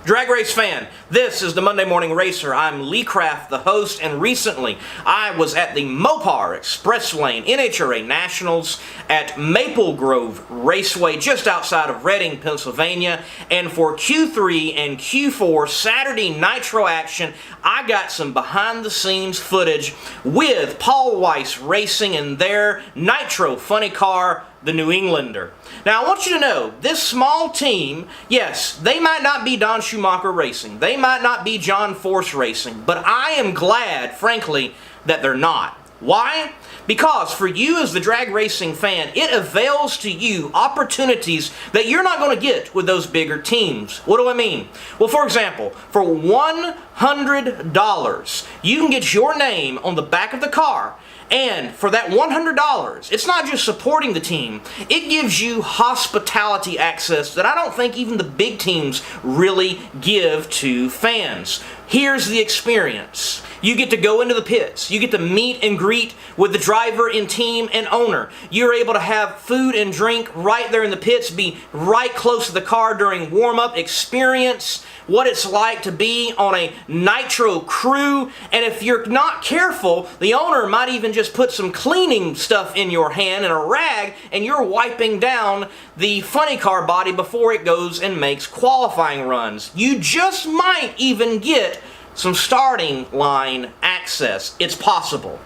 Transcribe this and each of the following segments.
Drag race fan, this is the Monday Morning Racer. I'm Lee Craft, the host, and recently I was at the Mopar Express Lane NHRA Nationals at Maple Grove Raceway just outside of Reading, Pennsylvania, and for Q3 and Q4 Saturday Nitro action, I got some behind-the-scenes footage with Paul Weiss racing in their Nitro funny car, the New Englander. Now, I want you to know, this small team, yes, they might not be Don Schumacher Racing, they might not be John Force Racing, but I am glad, frankly, that they're not. Why? Because for you as the drag racing fan, it avails to you opportunities that you're not going to get with those bigger teams. What do I mean? Well, for example, for $100, you can get your name on the back of the car. And for that $100, it's not just supporting the team, it gives you hospitality access that I don't think even the big teams really give to fans. Here's the experience. You get to go into the pits. You get to meet and greet with the driver and team and owner. You're able to have food and drink right there in the pits, be right close to the car during warm-up, experience what it's like to be on a Nitro crew. And if you're not careful, the owner might even just put some cleaning stuff in your hand and a rag, and you're wiping down the funny car body before it goes and makes qualifying runs. You just might even get some starting line access. It's possible.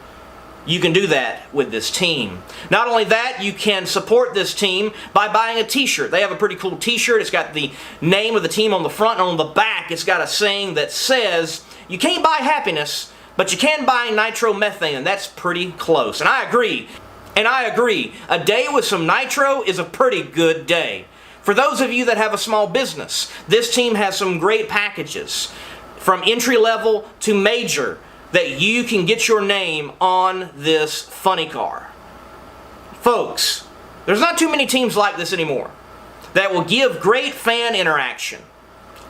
You can do that with this team. Not only that, you can support this team by buying a t-shirt. They have a pretty cool t-shirt. It's got the name of the team on the front, and on the back it's got a saying that says, you can't buy happiness, but you can buy nitromethane, and that's pretty close. And I agree. A day with some nitro is a pretty good day. For those of you that have a small business, this team has some great packages from entry level to major that you can get your name on this funny car. Folks, there's not too many teams like this anymore that will give great fan interaction,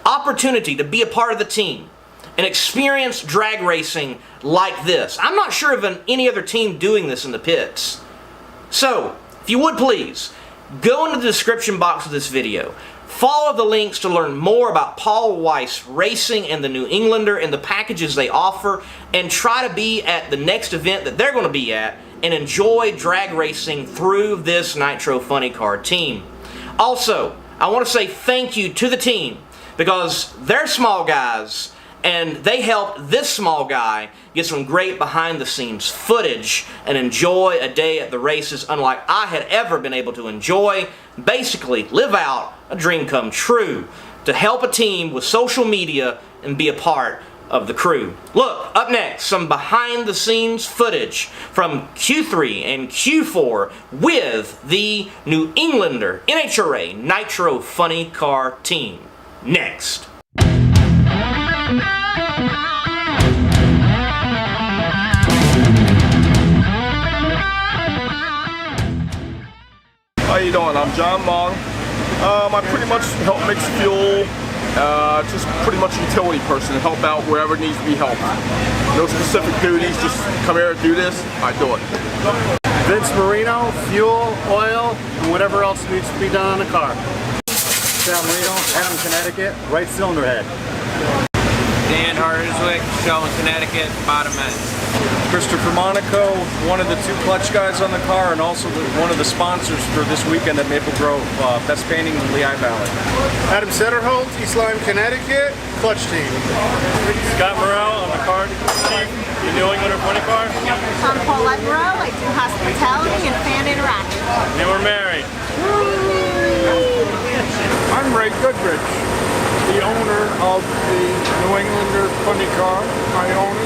opportunity to be a part of the team, and experience drag racing like this. I'm not sure of any other team doing this in the pits. So, if you would please, go into the description box of this video. Follow the links to learn more about Paul Weiss Racing and the New Englander and the packages they offer, and try to be at the next event that they're going to be at and enjoy drag racing through this Nitro Funny Car team. Also, I want to say thank you to the team because they're small guys and they helped this small guy get some great behind-the-scenes footage and enjoy a day at the races unlike I had ever been able to enjoy. Basically, live out a dream come true to help a team with social media and be a part of the crew. Look, up next, some behind-the-scenes footage from Q3 and Q4 with the New Englander NHRA Nitro Funny Car team. Next. How you doing? I'm John Mong. I pretty much help mix fuel, just pretty much utility person, help out wherever needs to be helped. No specific duties, just come here and do this, I do it. Vince Marino, fuel, oil, and whatever else needs to be done on the car. Sal Marino, Adam, Connecticut, right cylinder head. Dan Harswick, Shelton, Connecticut, bottom end. Christopher Monaco, one of the two clutch guys on the car and also one of the sponsors for this weekend at Maple Grove, Best Painting in Lehigh Valley. Adam Setterholt, East Lyme, Connecticut, clutch team. Scott Morrell, I'm the car chief, the New Englander funny car. I'm Paul Edborough, I do hospitality and fan interaction. And we're married. I'm Ray Goodrich, the owner of the New Englander funny car. I own it,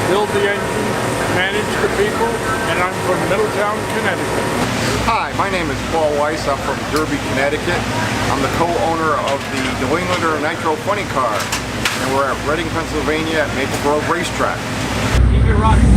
build the engine, manage the people, and I'm from Middletown, Connecticut. Hi, my name is Paul Weiss. I'm from Derby, Connecticut. I'm the co-owner of the New Englander Nitro funny car, and we're at Reading, Pennsylvania at Maple Grove Racetrack. Keep it running.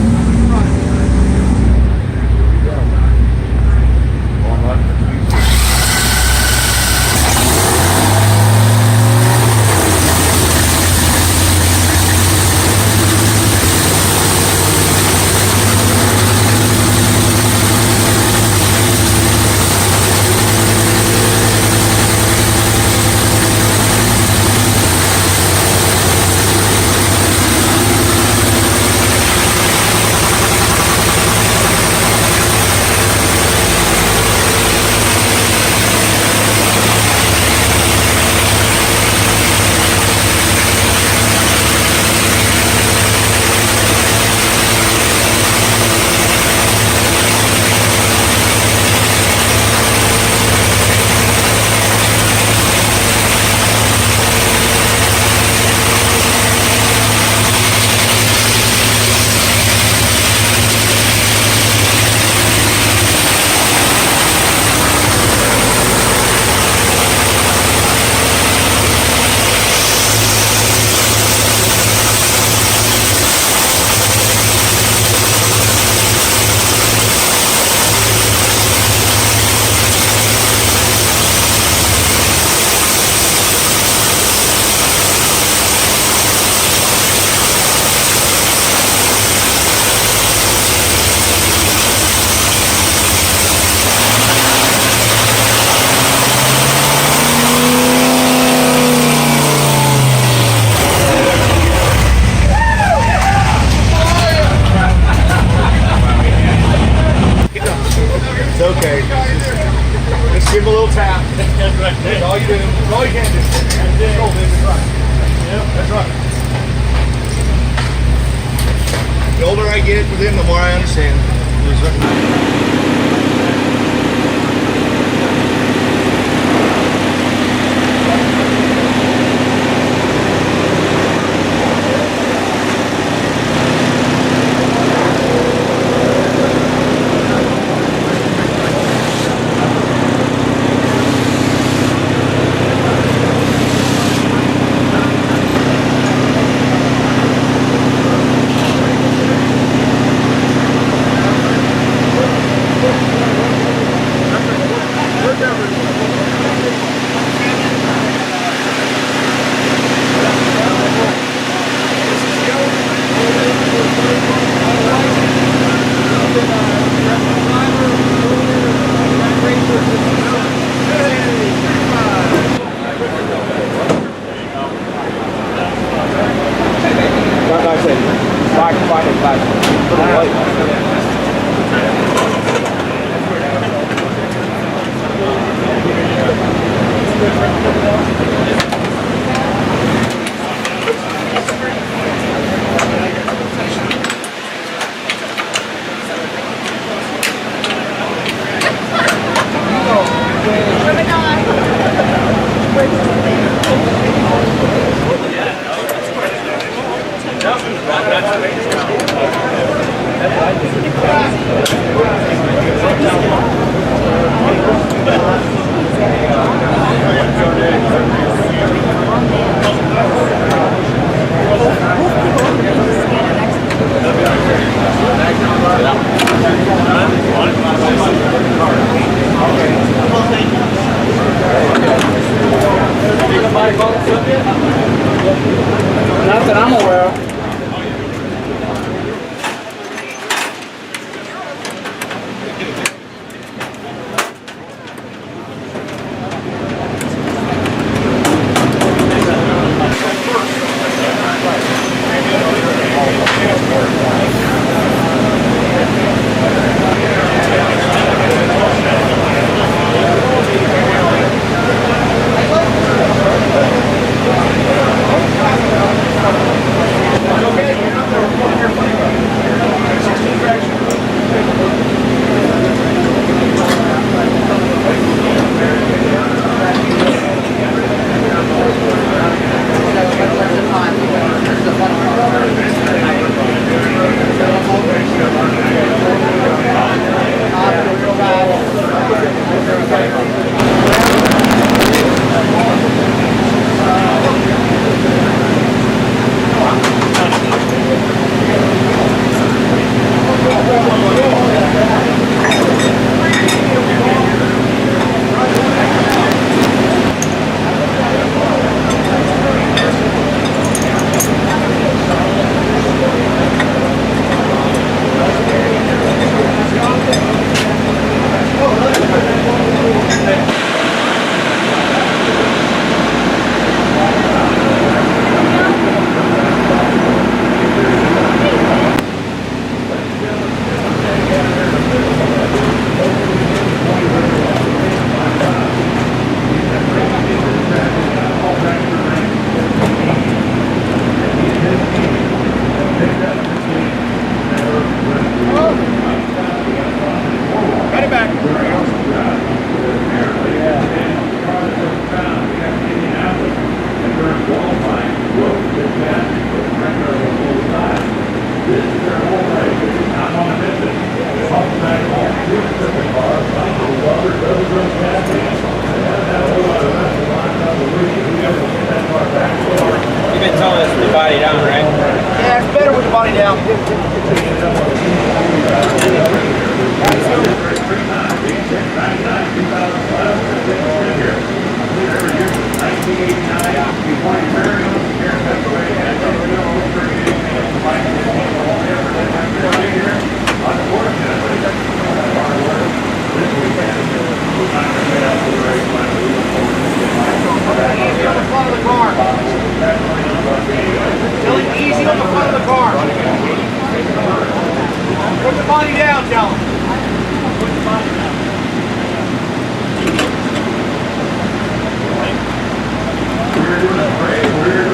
get it within, the more I understand. Not that I'm aware of. We're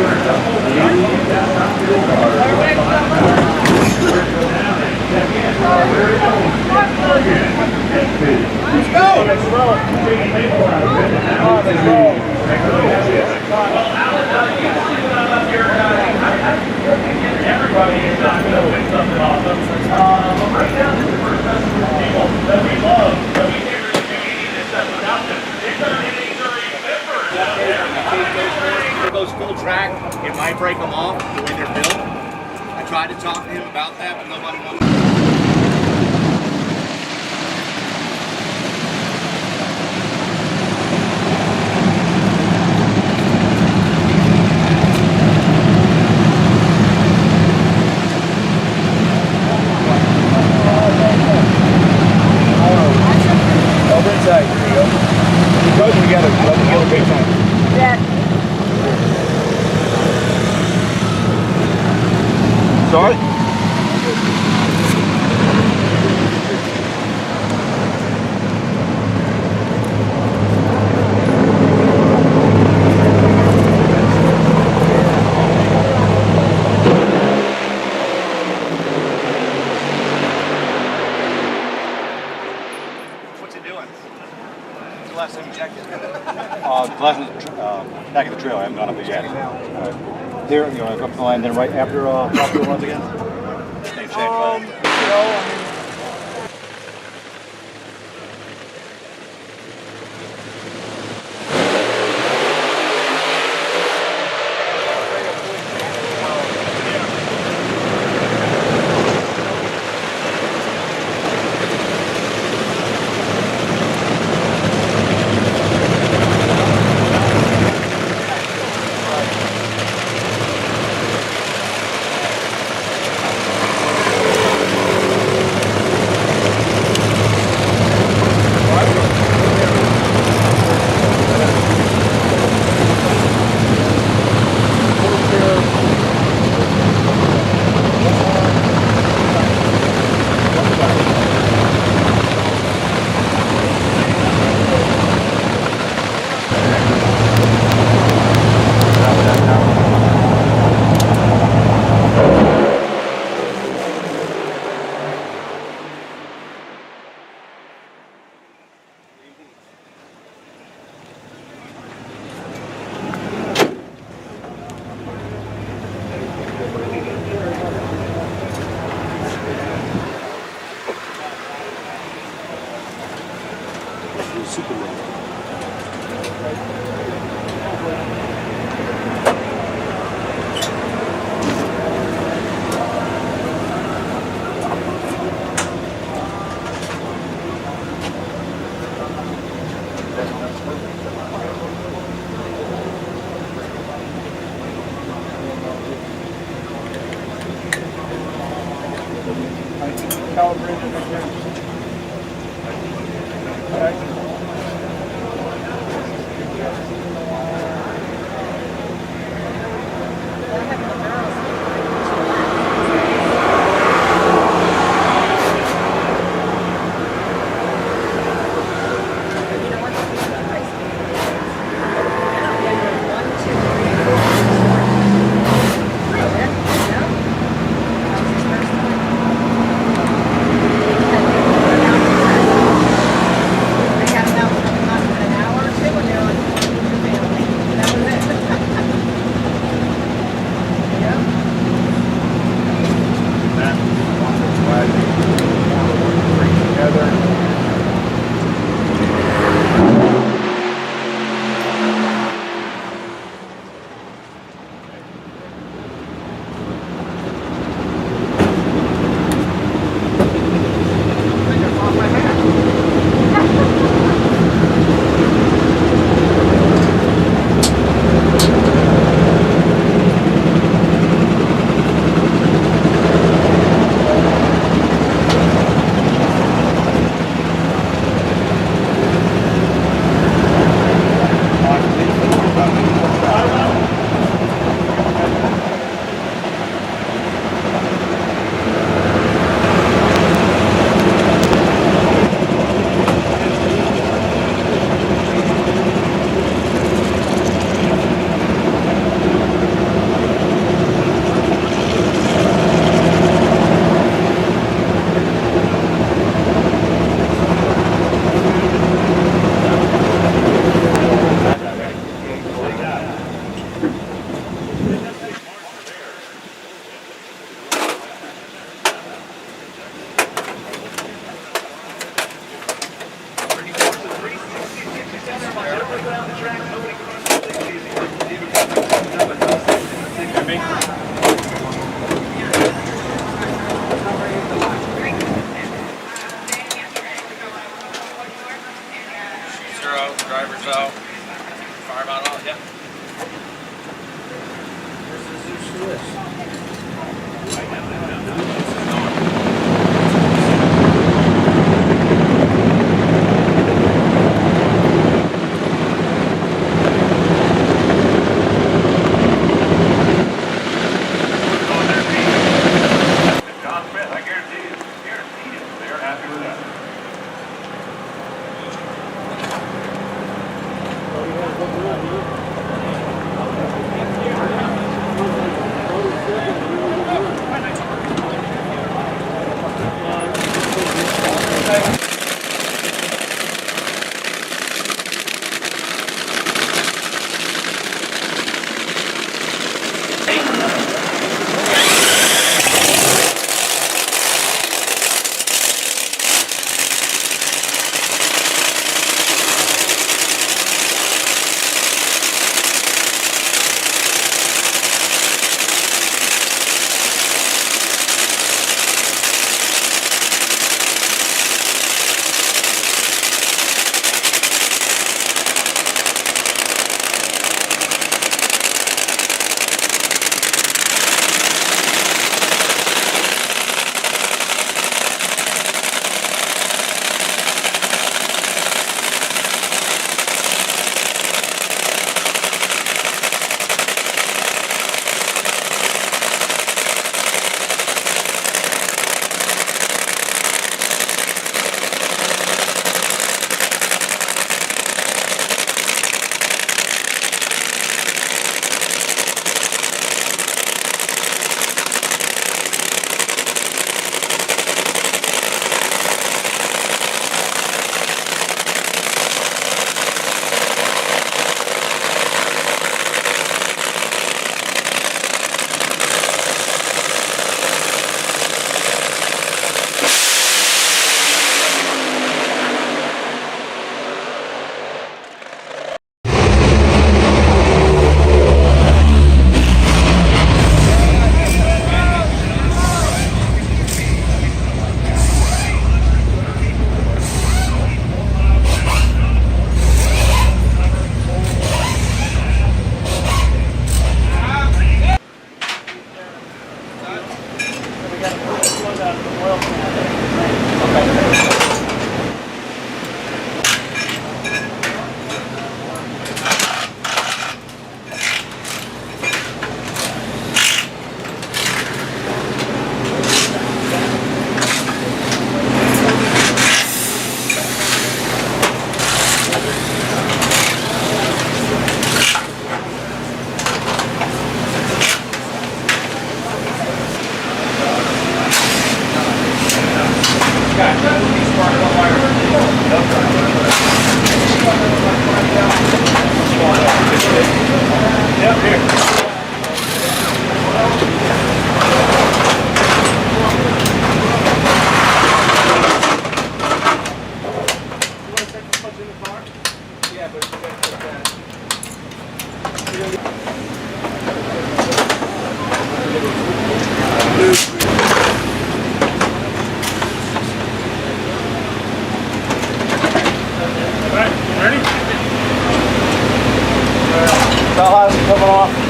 track, it might break them off the way they're built. I tried to talk to him about that, but nobody wanted to. Over inside. There you go. You go together. Let them go big time. Sorry? What's it doing? When's the last time you checked it? Back of the trail, I haven't gone up it yet. There, you know, up the line, then right after top fuel runs again? Same shape, me. Sheets are out, drivers out, fireman out, yeah.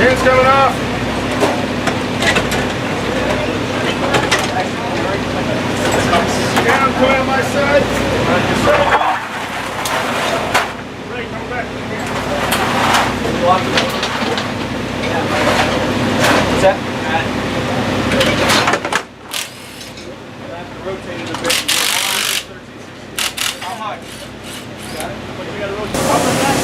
Pin's coming off. Down, come on my side. Ray, come back. What's that? Rotate it a bit. How much? Got it? We got to rotate. How about that?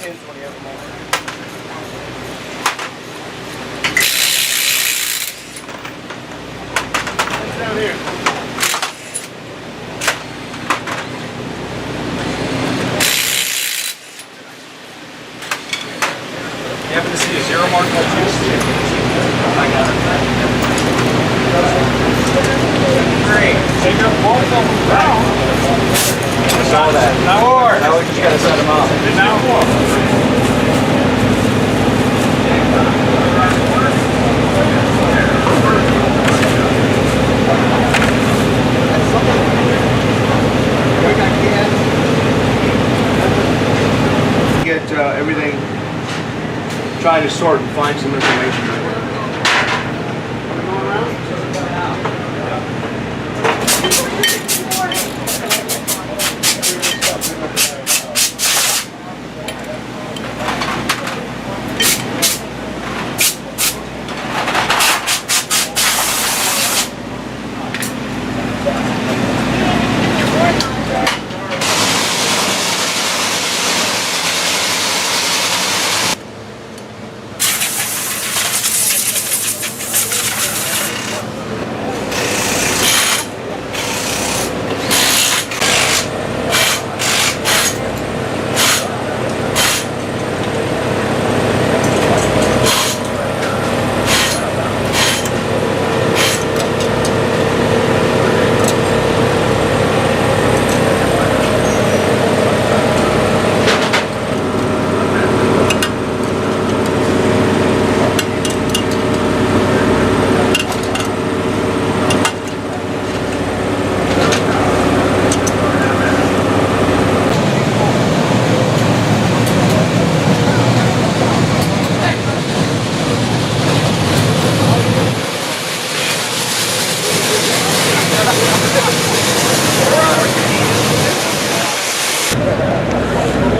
pins when you have them all. Down here. You happen to see a zero mark called juice? I got it. Great. Take up both of them down. I saw that. Now more. Now we just gotta set them up. And now more. Get everything, trying to sort and find some information.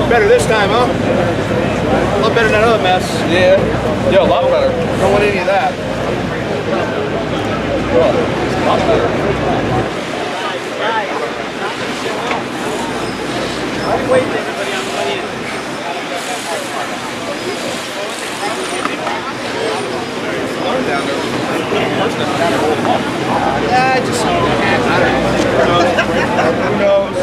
Better this time, huh? A lot better than that other mess. Yeah. Yeah, a lot better. Don't want any of that. A lot better. Yeah, just who knows?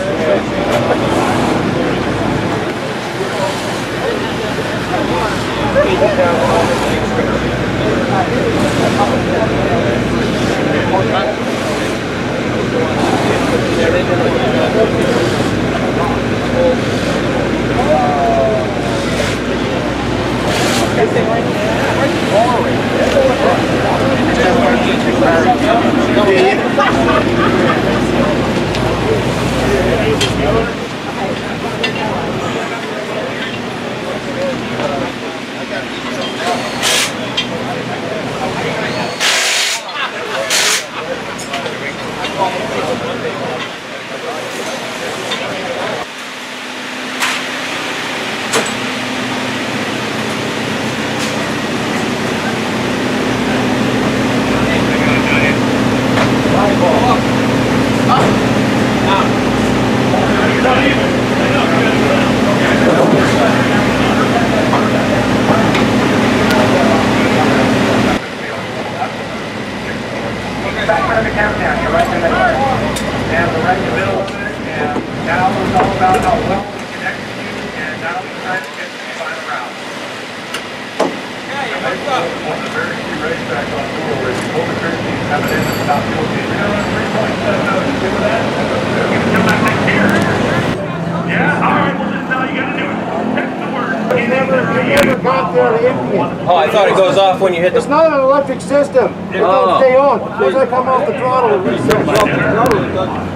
Oh, I thought it goes off when you hit the... It's not an electric system. It don't stay on. As soon as I come off the throttle, it resets off the throttle. It doesn't.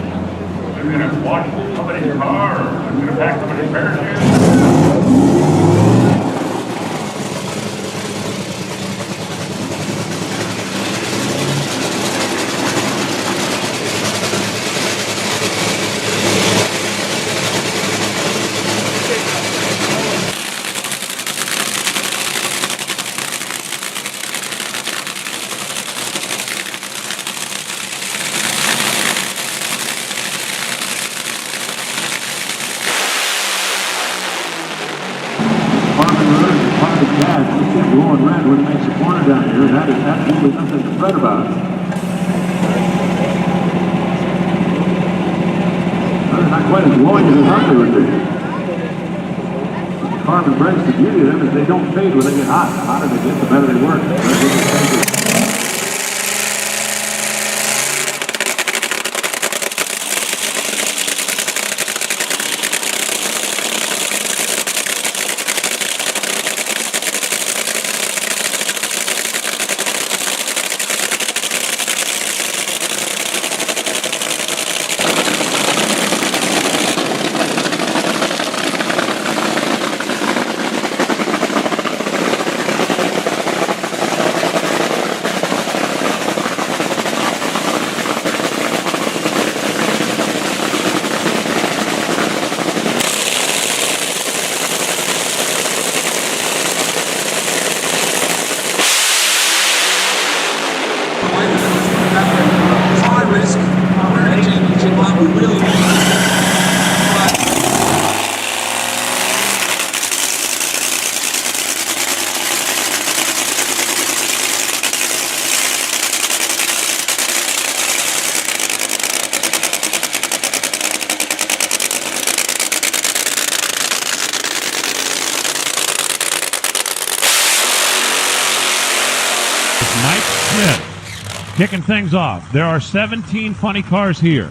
You're going to watch somebody's car, or you're going to pack somebody's parachute. flash. You see it glowing red when it makes a corner down here, and that is absolutely nothing to fret about. They're not quite as glowing as I thought they would be. Carbon brakes, the beauty of them is they don't fade when they get hot. The hotter they get, the better they work. Mike Smith kicking things off. There are 17 funny cars here.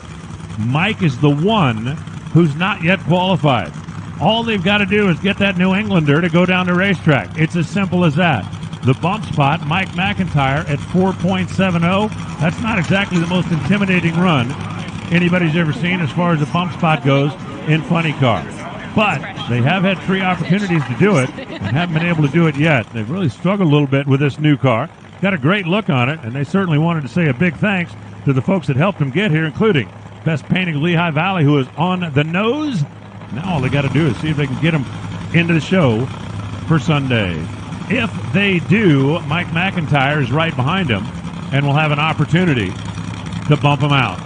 Mike is the one who's not yet qualified. All they've got to do is get that New Englander to go down the racetrack. It's as simple as that. The bump spot, Mike McIntyre at 4.70. That's not exactly the most intimidating run anybody's ever seen as far as the bump spot goes in funny car. But they have had 3 opportunities to do it and haven't been able to do it yet. They've really struggled a little bit with this new car. Got a great look on it, and they certainly wanted to say a big thanks to the folks that helped them get here, including Best Painting Lehigh Valley, who is on the nose. Now all they got to do is see if they can get them into the show for Sunday. If they do, Mike McIntyre is right behind him and will have an opportunity to bump him out.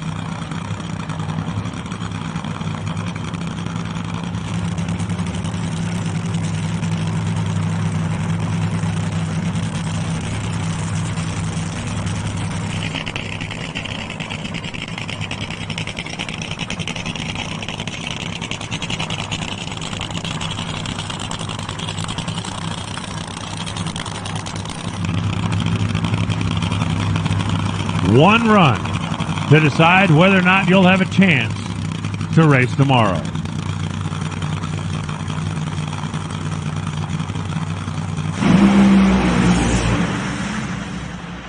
One run to decide whether or not you'll have a chance to race tomorrow.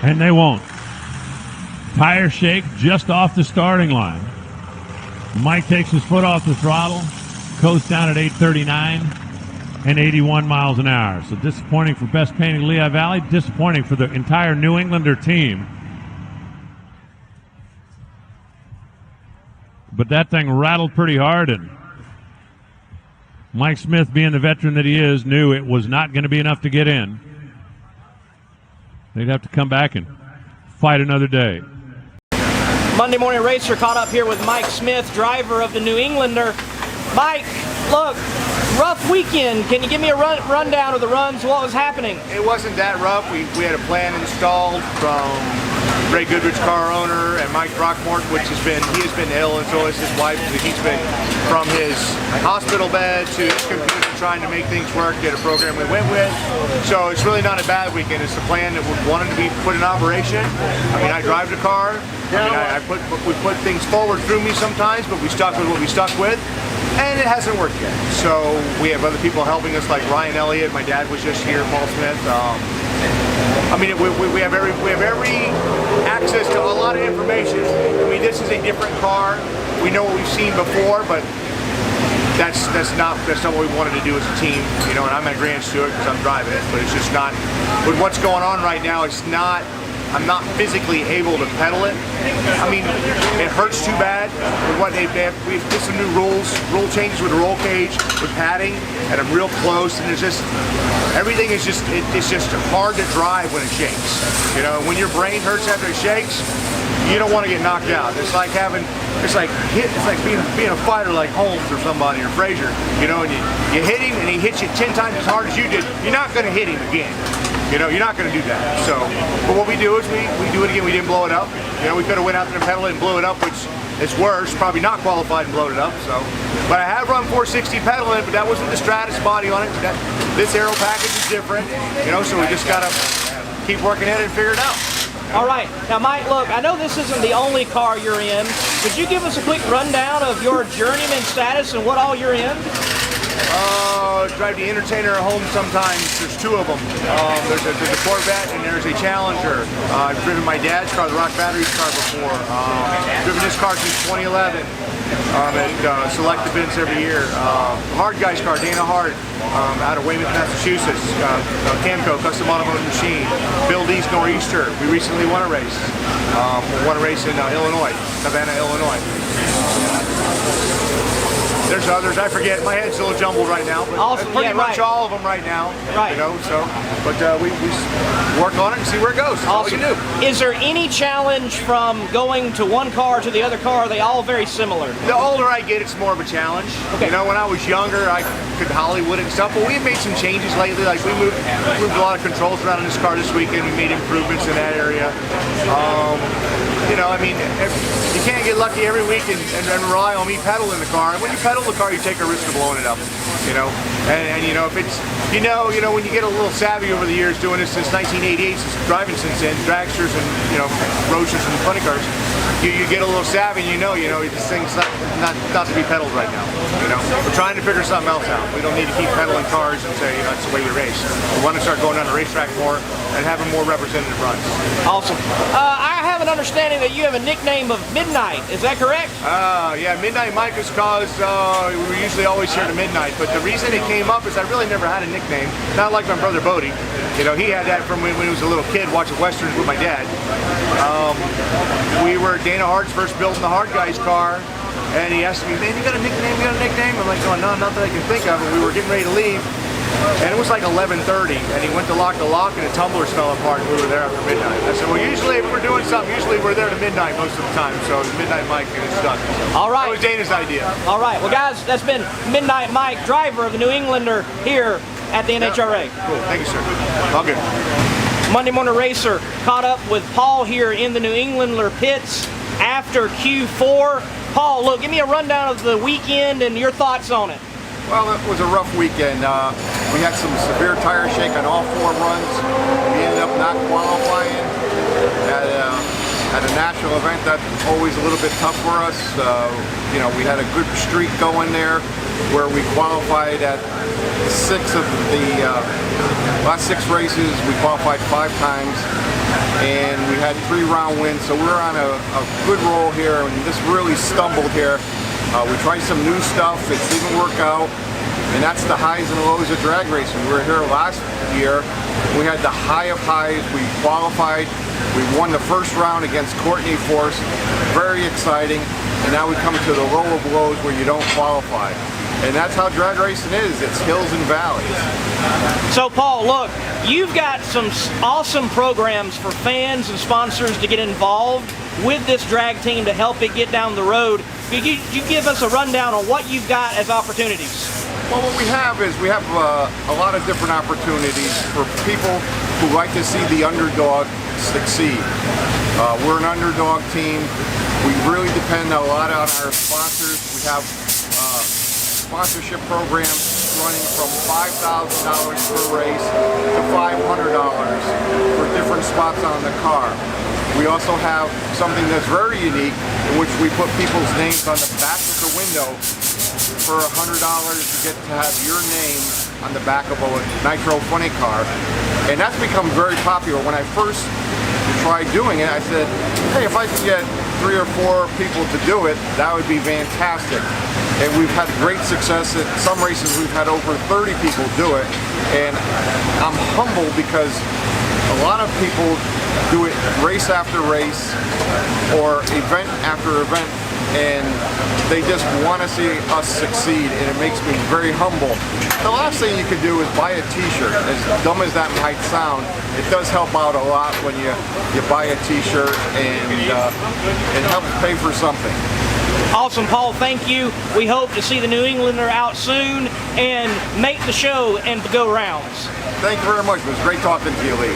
And they won't. Tire shake just off the starting line. Mike takes his foot off the throttle, coasts down at 839 and 81 miles an hour. So disappointing for Best Painting Lehigh Valley, disappointing for the entire New Englander team. But that thing rattled pretty hard, and Mike Smith, being the veteran that he is, knew it was not going to be enough to get in. They'd have to come back and fight another day. Monday Morning Racer caught up here with Mike Smith, driver of the New Englander. Mike, look, rough weekend. Can you give me a rundown of the runs, what was happening? It wasn't that rough. We had a plan installed from Ray Goodrich, car owner, and Mike Throckmorton, he has been ill, and so has his wife. He's been from his hospital bed to his computer trying to make things work, get a program we went with. So it's really not a bad weekend. It's the plan that we wanted to be put in operation. I mean, I drive the car. I mean, we put things forward through me sometimes, but we stuck with what we stuck with. And it hasn't worked yet. So we have other people helping us, like Ryan Elliott. My dad was just here, Paul Smith. I mean, we have every access to a lot of information. I mean, this is a different car. We know what we've seen before, but that's not what we wanted to do as a team. You know, and I'm advanced to it because I'm driving it, but it's just not. With what's going on right now, it's not. I'm not physically able to pedal it. I mean, it hurts too bad. We've did some new rule changes with the roll cage, with padding, and I'm real close. And it's just everything is it's just hard to drive when it shakes. You know, when your brain hurts after it shakes, you don't want to get knocked out. It's like being a fighter like Holmes or somebody or Frazier, you know, and you hit him and he hits you 10 times as hard as you did. You're not going to hit him again. You know, you're not going to do that. So, but what we do is we do it again. We didn't blow it up. You know, we could have went out there and pedaled it and blew it up, which is worse. Probably not qualified and blown it up. So, but I have run 460 pedaling it, but that wasn't the Stratus body on it. This aero package is different. You know, so we just got to keep working at it and figure it out. All right. Now, Mike, look, I know this isn't the only car you're in. Could you give us a quick rundown of your journeyman status and what all you're in? Drive the Entertainer at home sometimes. There's two of them. There's a Corvette and there's a Challenger. I've driven my dad's car, the Rock Batteries car before. Driven this car since 2011 at select events every year. Hard Guys car, Dana Hart, out of Weymouth, Massachusetts. Camco, Custom Automotive Machine. Bill D's Nor'easter. We recently won a race. Won a race in Illinois, Savannah, Illinois. There's others, I forget. My head's a little jumbled right now, but pretty much all of them right now. Right. You know, so, but we work on it and see where it goes. That's all we can do. Is there any challenge from going to one car to the other car? Are they all very similar? The older I get, it's more of a challenge. Okay. You know, when I was younger, I could Hollywood and stuff, but we've made some changes lately. Like we moved a lot of controls around in this car this weekend. We made improvements in that area. You know, I mean, you can't get lucky every week and rely on me pedaling the car. And when you pedal the car, you take a risk of blowing it up. You know, and you know, if it's, you know, when you get a little savvy over the years doing this since 1988, since driving since then, dragsters and, you know, roadsters and funny cars, you get a little savvy and you know, this thing's not to be pedaled right now. You know, we're trying to figure something else out. We don't need to keep pedaling cars and say, you know, that's the way we race. We want to start going down the racetrack more and having more representative runs. Awesome. I have an understanding that you have a nickname of Midnight. Is that correct? Yeah, Midnight Mike is cause we usually always hear to midnight, but the reason it came up is I really never had a nickname. Not like my brother Bodie. You know, he had that from when he was a little kid watching westerns with my dad. We were Dana Hart's first building the Hard Guys car, and he asked me, man, you got a nickname? You got a nickname? I'm like, oh, no, not that I can think of. And we were getting ready to leave. And it was like 11:30, and he went to lock the lock, and the tumblers fell apart, and we were there after midnight. I said, well, usually if we're doing something, usually we're there to midnight most of the time, so it was Midnight Mike, and it's stuck. All right. That was Dana's idea. All right. Well, guys, that's been Midnight Mike, driver of the New Englander here at the NHRA. Cool. Thank you, sir. All good. Monday Morning Racer caught up with Paul here in the New Englander pits after Q4. Paul, look, give me a rundown of the weekend and your thoughts on it. Well, it was a rough weekend. We had some severe tire shake on all 4 runs. We ended up not qualifying at a national event. That's always a little bit tough for us. You know, we had a good streak going there where we qualified at 6 of the last 6 races. We qualified 5 times, and we had 3-round wins. So we're on a good roll here, and this really stumbled here. We tried some new stuff, it didn't work out, and that's the highs and lows of drag racing. We were here last year, we had the high of highs, we qualified, we won the first round against Courtney Force, very exciting, and now we come to the low of lows where you don't qualify. And that's how drag racing is, it's hills and valleys. So Paul, look, you've got some awesome programs for fans and sponsors to get involved with this drag team to help it get down the road. Could you give us a rundown on what you've got as opportunities? Well, what we have is we have a lot of different opportunities for people who like to see the underdog succeed. We're an underdog team. We really depend a lot on our sponsors. We have sponsorship programs running from $5,000 per race to $500 for different spots on the car. We also have something that's very unique in which we put people's names on the back of the window for $100 to get to have your name on the back of a Nitro funny car. And that's become very popular. When I first tried doing it, I said, hey, if I could get 3 or 4 people to do it, that would be fantastic. And we've had great success. At some races we've had over 30 people do it. And I'm humbled because a lot of people do it race after race or event after event, and they just want to see us succeed, and it makes me very humble. The last thing you could do is buy a t-shirt. As dumb as that might sound, it does help out a lot when you buy a t-shirt, and it helps pay for something. Awesome, Paul. Thank you. We hope to see the New Englander out soon and make the show and the go rounds. Thank you very much. It was great talking to you, Lee.